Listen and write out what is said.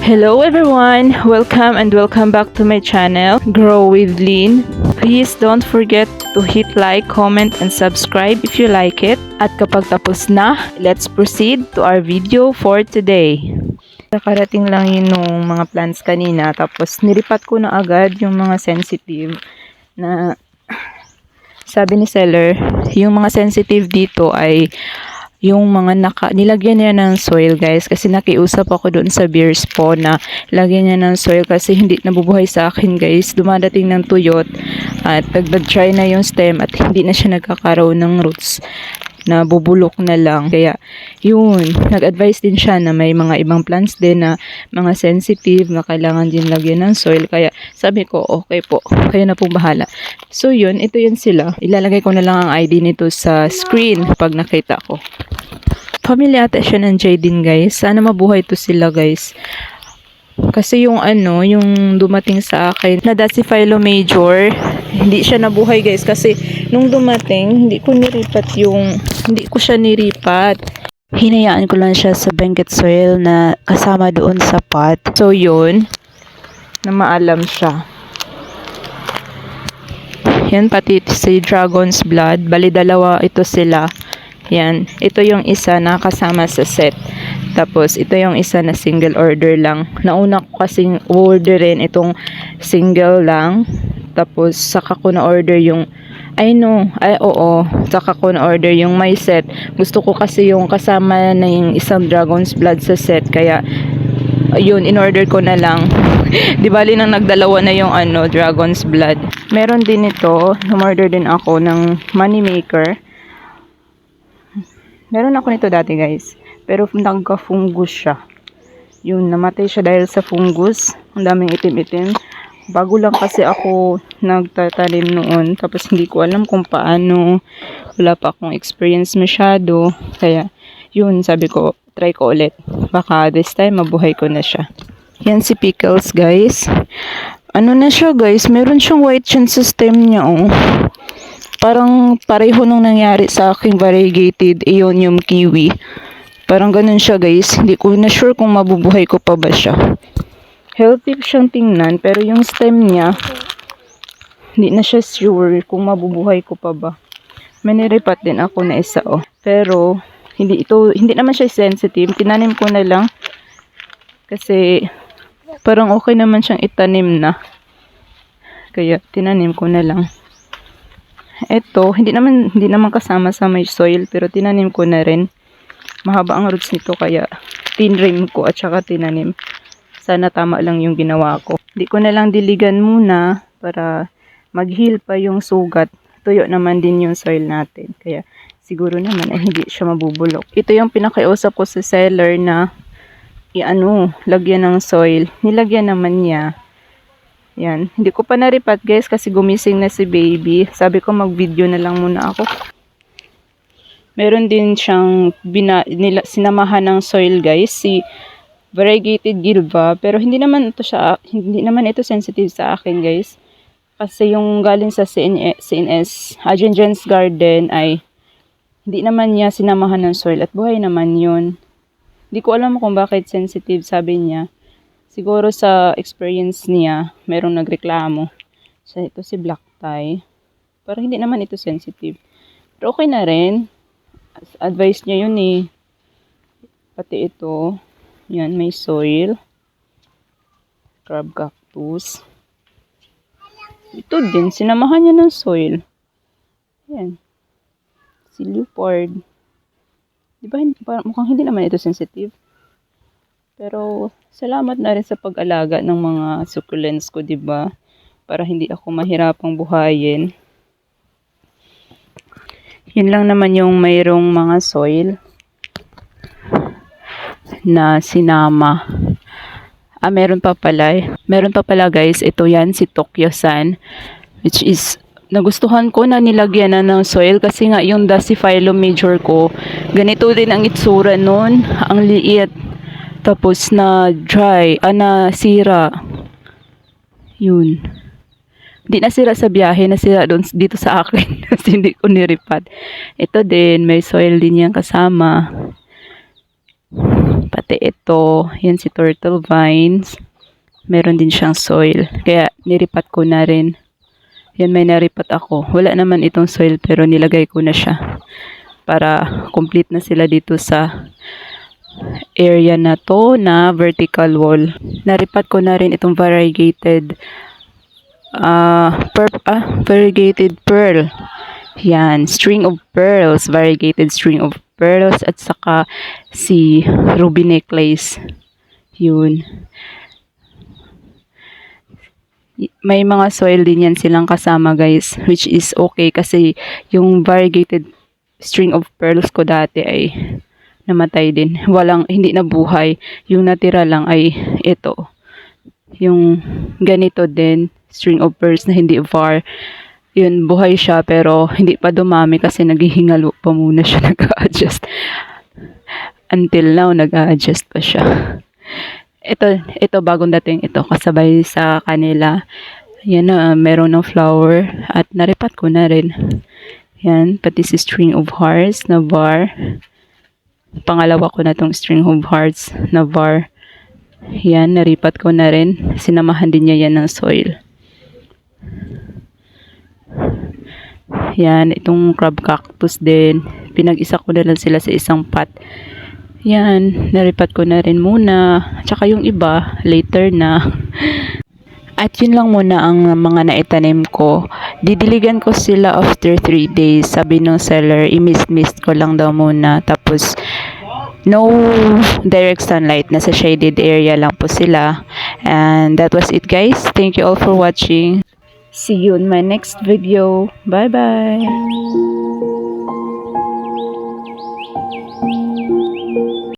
Hello everyone! Welcome back to my channel, Grow with Lynn. Please don't forget to hit like, comment, and subscribe if you like it. At kapag tapos na, let's proceed to our video for today. Nakarating lang yun nung mga plants kanina, tapos niripat ko na agad yung mga sensitive na sabi ni seller, yung mga sensitive dito ay yung mga nilagyan niya ng soil guys, kasi nakiusap ako doon sa beers po na lagyan niya ng soil kasi hindi nabubuhay sa akin guys. Dumadating ng tuyot at nag-dry na yung stem at hindi na siya nagkakaroon ng roots, na bubulok na lang. Kaya yun, nag-advise din siya na may mga ibang plants din na mga sensitive na kailangan din lagyan ng soil. Kaya sabi ko, okay po, kayo na pong bahala. So yun, ito yun sila. Ilalagay ko na lang ang ID nito sa screen pag nakita ko. Family ata siya ng Jaden guys. Sana mabuhay to sila guys. Kasi yung yung dumating sa akin na Dasyphilo major, hindi siya nabuhay guys. Kasi nung dumating, hindi ko siya niripat. Hinayaan ko lang siya sa blanket soil na kasama doon sa pot. So yun, na maalam siya. Yan, pati si Dragon's Blood. Bali dalawa ito sila. Yan, ito yung isa na kasama sa set. Tapos, ito yung isa na single order lang. Nauna ko kasing orderin itong single lang. Tapos, saka ko na order yung, saka ko na order yung may set. Gusto ko kasi yung kasama na yung isang Dragon's Blood sa set. Kaya, yun, in-order ko na lang. Di bali nang nagdalawa na yung Dragon's Blood. Meron din ito, umorder din ako ng money maker. Meron ako nito dati guys, pero nagka-fungus siya. Yun, namatay siya dahil sa fungus. Ang daming itim-itim. Bago lang kasi ako nagtatanim noon, tapos hindi ko alam kung paano. Wala pa akong experience masyado. Kaya, yun, sabi ko, try ko ulit. Baka this time, mabuhay ko na siya. Yan si Pickles guys. Ano na siya guys, meron siyang white chin system niya oh. Parang pareho nung nangyari sa aking variegated Aeonium kiwi. Parang ganun siya guys. Hindi ko na sure kung mabubuhay ko pa ba siya. Healthy siyang tingnan, pero yung stem niya, hindi na siya sure kung mabubuhay ko pa ba. May niripat din ako na isa oh. Pero hindi naman siya sensitive. Tinanim ko na lang kasi parang okay naman siyang itanim na. Kaya tinanim ko na lang. Ito, hindi naman kasama sa may soil, pero tinanim ko na rin. Mahaba ang roots nito, kaya tinrim ko at saka tinanim. Sana tama lang yung ginawa ko. Hindi ko na lang diligan muna para mag-heal pa yung sugat. Tuyo naman din yung soil natin. Kaya siguro naman ay hindi siya mabubulok. Ito yung pinakausap ko sa seller na lagyan ng soil. Nilagyan naman niya. Yan. Hindi ko pa naripat guys kasi gumising na si baby. Sabi ko mag-video na lang muna ako. Meron din siyang sinamahan ng soil guys. Si variegated Gilva. Pero hindi naman ito sensitive sa akin guys. Kasi yung galing sa CNS, Adjungens Garden ay hindi naman niya sinamahan ng soil. At buhay naman yun. Hindi ko alam kung bakit sensitive, sabi niya. Siguro sa experience niya, merong nagreklamo. So, ito si Black Tie. Pero hindi naman ito sensitive. Pero okay na rin. Advice niya yun eh. Pati ito. Yan, may soil. Crab cactus. Ito din, sinamahan niya ng soil. Yan. Si leopard. Diba, mukhang hindi naman ito sensitive. Pero, salamat na rin sa pag-alaga ng mga succulents ko, diba? Para hindi ako mahirapang buhayin. Yun lang naman yung mayroong mga soil na sinama. Meron pa pala guys. Ito yan, si Tokyo-san. Which is, nagustuhan ko na nilagyan na ng soil kasi nga yung Dasyphilo major ko, ganito din ang itsura nun. Ang liit. Tapos na dry, nasira. Yun. Hindi nasira sa biyahe, nasira dito sa akin kasi hindi ko niripat. Ito din, may soil din yan kasama. Pati ito, yan si turtle vines. Meron din siyang soil. Kaya niripat ko na rin. Yan, may naripat ako. Wala naman itong soil pero nilagay ko na siya. Para complete na sila dito sa area na to na vertical wall. Naripat ko na rin itong variegated pearl. Yan, string of pearls, variegated string of pearls at saka si ruby necklace. Yun. May mga soil din yan silang kasama guys, which is okay kasi yung variegated string of pearls ko dati ay namatay din. Hindi nabuhay. Yung natira lang ay ito. Yung ganito din, string of pearls na hindi var. Yun, buhay siya pero hindi pa dumami kasi naghihingalo pa muna siya, nag-a-adjust. Until now, nag-a-adjust pa siya. Ito bagong dating ito, kasabay sa kanila. Yan na, meron ng flower at naripat ko na rin. Yan, pati si string of hearts na var. Pangalawa ko na tong string of hearts na var. Yan, naripat ko na rin. Sinamahan din niya yan ng soil. Yan, itong crab cactus din. Pinag-isa ko na lang sila sa isang pot. Yan, naripat ko na rin muna. Tsaka yung iba, later na. At yun lang muna ang mga naitanim ko. Didiligan ko sila after 3 days. Sabi ng seller, i-mist ko lang daw muna. Tapos, no direct sunlight. Nasa shaded area lang po sila. And that was it guys. Thank you all for watching. See you in my next video. Bye-bye.